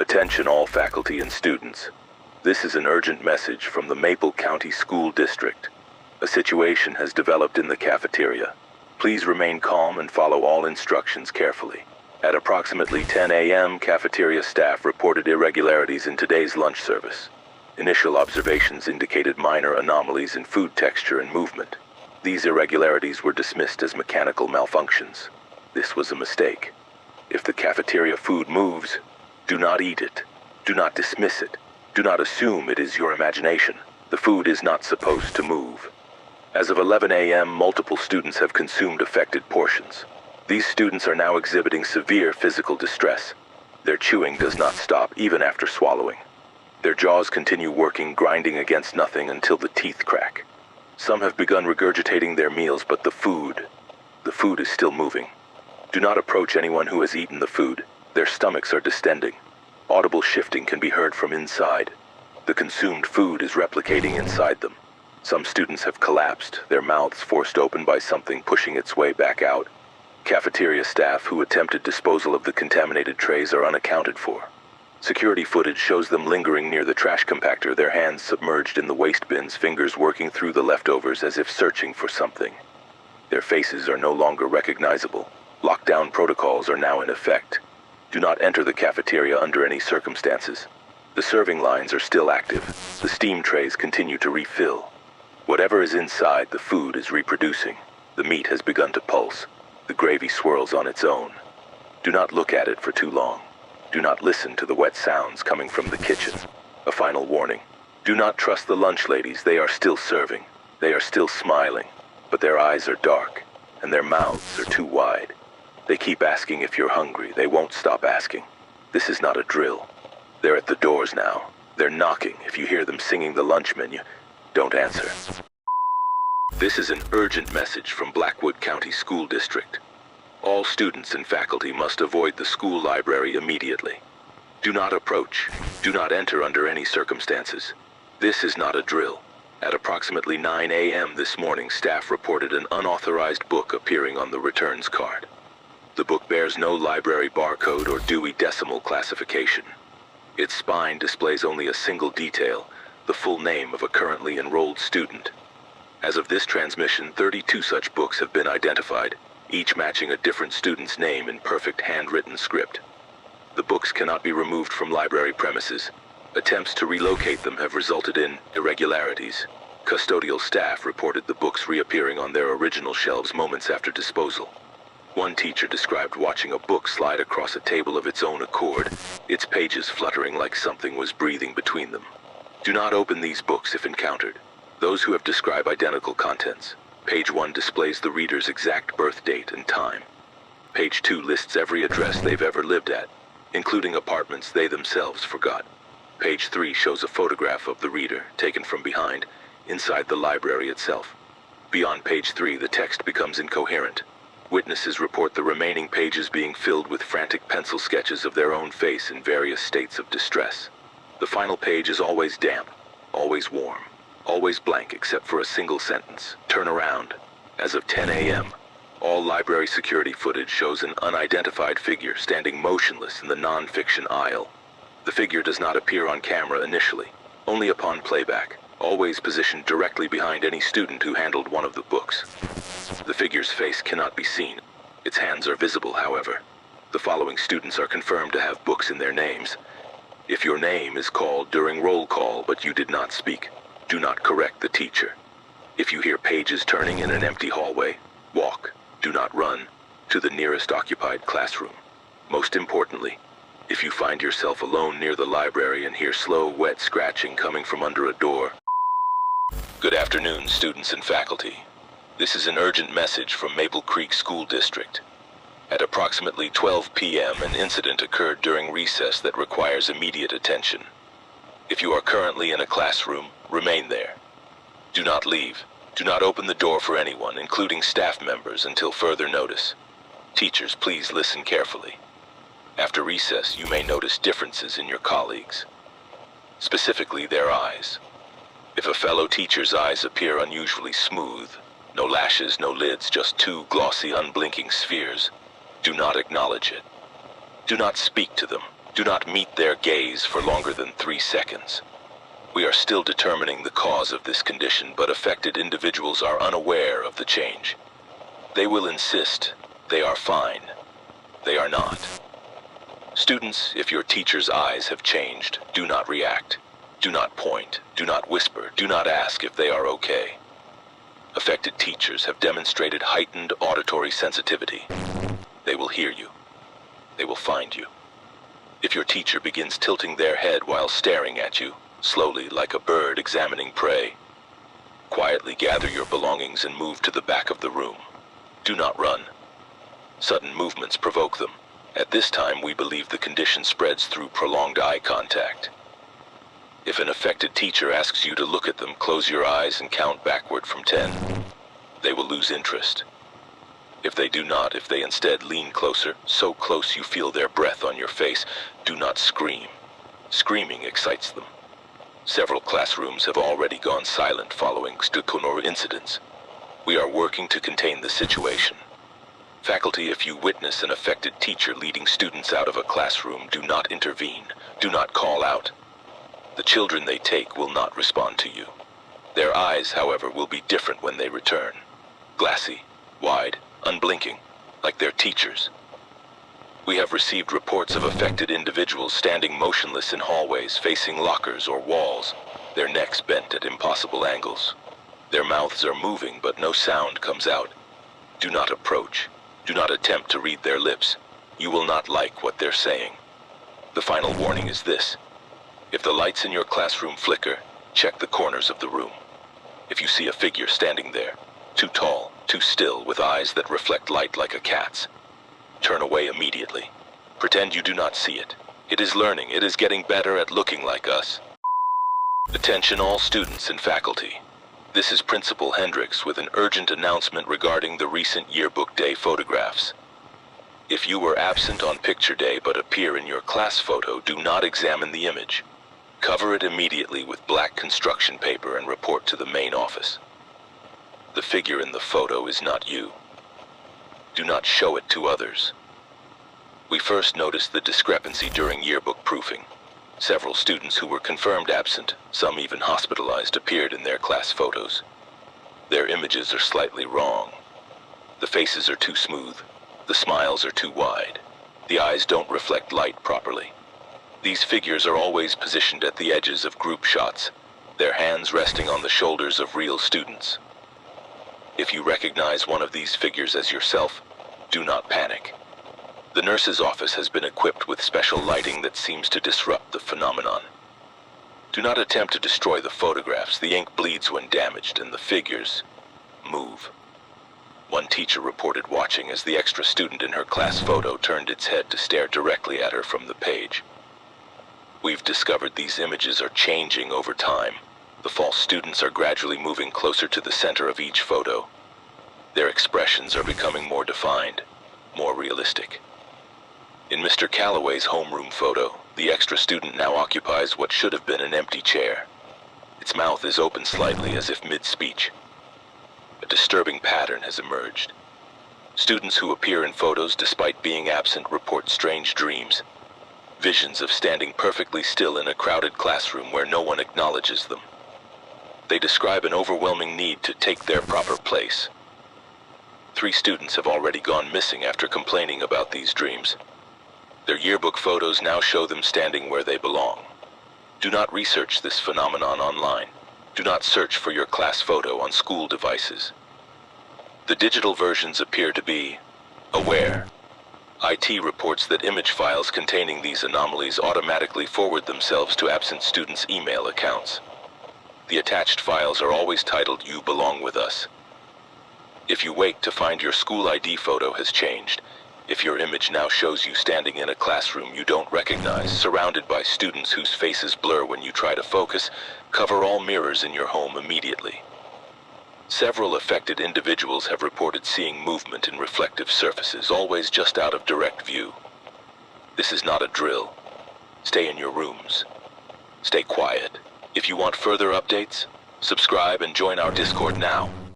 Attention all faculty and students. This is an urgent message from the Maple County School District. A situation has developed in the cafeteria. Please remain calm and follow all instructions carefully. At approximately 10 a.m., cafeteria staff reported irregularities in today's lunch service. Initial observations indicated minor anomalies in food texture and movement. These irregularities were dismissed as mechanical malfunctions. This was a mistake. If the cafeteria food moves, do not eat it. Do not dismiss it. Do not assume it is your imagination. The food is not supposed to move. As of 11 a.m., multiple students have consumed affected portions. These students are now exhibiting severe physical distress. Their chewing does not stop even after swallowing. Their jaws continue working, grinding against nothing until the teeth crack. Some have begun regurgitating their meals, but the food is still moving. Do not approach anyone who has eaten the food. Their stomachs are distending. Audible shifting can be heard from inside. The consumed food is replicating inside them. Some students have collapsed, their mouths forced open by something pushing its way back out. Cafeteria staff who attempted disposal of the contaminated trays are unaccounted for. Security footage shows them lingering near the trash compactor, their hands submerged in the waste bins, fingers working through the leftovers as if searching for something. Their faces are no longer recognizable. Lockdown protocols are now in effect. Do not enter the cafeteria under any circumstances. The serving lines are still active. The steam trays continue to refill. Whatever is inside the food is reproducing. The meat has begun to pulse. The gravy swirls on its own. Do not look at it for too long. Do not listen to the wet sounds coming from the kitchen. A final warning. Do not trust the lunch ladies. They are still serving. They are still smiling. But their eyes are dark, and their mouths are too wide. They keep asking if you're hungry. They won't stop asking. This is not a drill. They're at the doors now. They're knocking. If you hear them singing the lunch menu, don't answer. This is an urgent message from Blackwood County School District. All students and faculty must avoid the school library immediately. Do not approach. Do not enter under any circumstances. This is not a drill. At approximately 9 a.m. this morning, staff reported an unauthorized book appearing on the returns card. The book bears no library barcode or Dewey Decimal classification. Its spine displays only a single detail, the full name of a currently enrolled student. As of this transmission, 32 such books have been identified, each matching a different student's name in perfect handwritten script. The books cannot be removed from library premises. Attempts to relocate them have resulted in irregularities. Custodial staff reported the books reappearing on their original shelves moments after disposal. One teacher described watching a book slide across a table of its own accord, its pages fluttering like something was breathing between them. Do not open these books if encountered. Those who have described identical contents. Page 1 displays the reader's exact birth date and time. Page 2 lists every address they've ever lived at, including apartments they themselves forgot. Page 3 shows a photograph of the reader, taken from behind, inside the library itself. Beyond page 3, the text becomes incoherent. Witnesses report the remaining pages being filled with frantic pencil sketches of their own face in various states of distress. The final page is always damp, always warm, always blank except for a single sentence. Turn around. As of 10 a.m., all library security footage shows an unidentified figure standing motionless in the non-fiction aisle. The figure does not appear on camera initially, only upon playback, always positioned directly behind any student who handled one of the books. The figure's face cannot be seen. Its hands are visible, however. The following students are confirmed to have books in their names. If your name is called during roll call but you did not speak, do not correct the teacher. If you hear pages turning in an empty hallway, walk, do not run, to the nearest occupied classroom. Most importantly, if you find yourself alone near the library and hear slow, wet scratching coming from under a door. Good afternoon, students and faculty. This is an urgent message from Maple Creek School District. At approximately 12 p.m., an incident occurred during recess that requires immediate attention. If you are currently in a classroom, remain there. Do not leave. Do not open the door for anyone, including staff members, until further notice. Teachers, please listen carefully. After recess, you may notice differences in your colleagues, specifically their eyes. If a fellow teacher's eyes appear unusually smooth, no lashes, no lids, just two glossy, unblinking spheres, do not acknowledge it. Do not speak to them. Do not meet their gaze for longer than 3 seconds. We are still determining the cause of this condition, but affected individuals are unaware of the change. They will insist they are fine. They are not. Students, if your teacher's eyes have changed, do not react. Do not point. Do not whisper. Do not ask if they are okay. Affected teachers have demonstrated heightened auditory sensitivity. They will hear you. They will find you. If your teacher begins tilting their head while staring at you, slowly like a bird examining prey, quietly gather your belongings and move to the back of the room. Do not run. Sudden movements provoke them. At this time, we believe the condition spreads through prolonged eye contact. If an affected teacher asks you to look at them, close your eyes and count backward from 10. They will lose interest. If they do not, if they instead lean closer, so close you feel their breath on your face, do not scream. Screaming excites them. Several classrooms have already gone silent following Stukunor incidents. We are working to contain the situation. Faculty, if you witness an affected teacher leading students out of a classroom, do not intervene. Do not call out. The children they take will not respond to you. Their eyes, however, will be different when they return. Glassy, wide, unblinking, like their teachers. We have received reports of affected individuals standing motionless in hallways, facing lockers or walls, their necks bent at impossible angles. Their mouths are moving, but no sound comes out. Do not approach. Do not attempt to read their lips. You will not like what they're saying. The final warning is this. If the lights in your classroom flicker, check the corners of the room. If you see a figure standing there, too tall, too still, with eyes that reflect light like a cat's, turn away immediately. Pretend you do not see it. It is learning. It is getting better at looking like us. Attention all students and faculty. This is Principal Hendricks with an urgent announcement regarding the recent Yearbook Day photographs. If you were absent on picture day but appear in your class photo, do not examine the image. Cover it immediately with black construction paper and report to the main office. The figure in the photo is not you. Do not show it to others. We first noticed the discrepancy during yearbook proofing. Several students who were confirmed absent, some even hospitalized, appeared in their class photos. Their images are slightly wrong. The faces are too smooth. The smiles are too wide. The eyes don't reflect light properly. These figures are always positioned at the edges of group shots, their hands resting on the shoulders of real students. If you recognize one of these figures as yourself, do not panic. The nurse's office has been equipped with special lighting that seems to disrupt the phenomenon. Do not attempt to destroy the photographs. The ink bleeds when damaged and the figures move. One teacher reported watching as the extra student in her class photo turned its head to stare directly at her from the page. We've discovered these images are changing over time. The false students are gradually moving closer to the center of each photo. Their expressions are becoming more defined, more realistic. In Mr. Calloway's homeroom photo, the extra student now occupies what should have been an empty chair. Its mouth is open slightly as if mid-speech. A disturbing pattern has emerged. Students who appear in photos despite being absent report strange dreams. Visions of standing perfectly still in a crowded classroom where no one acknowledges them. They describe an overwhelming need to take their proper place. 3 students have already gone missing after complaining about these dreams. Their yearbook photos now show them standing where they belong. Do not research this phenomenon online. Do not search for your class photo on school devices. The digital versions appear to be aware. IT reports that image files containing these anomalies automatically forward themselves to absent students' email accounts. The attached files are always titled "You Belong With Us." If you wake to find your school ID photo has changed, if your image now shows you standing in a classroom you don't recognize, surrounded by students whose faces blur when you try to focus, cover all mirrors in your home immediately. Several affected individuals have reported seeing movement in reflective surfaces, always just out of direct view. This is not a drill. Stay in your rooms. Stay quiet. If you want further updates, subscribe and join our Discord now.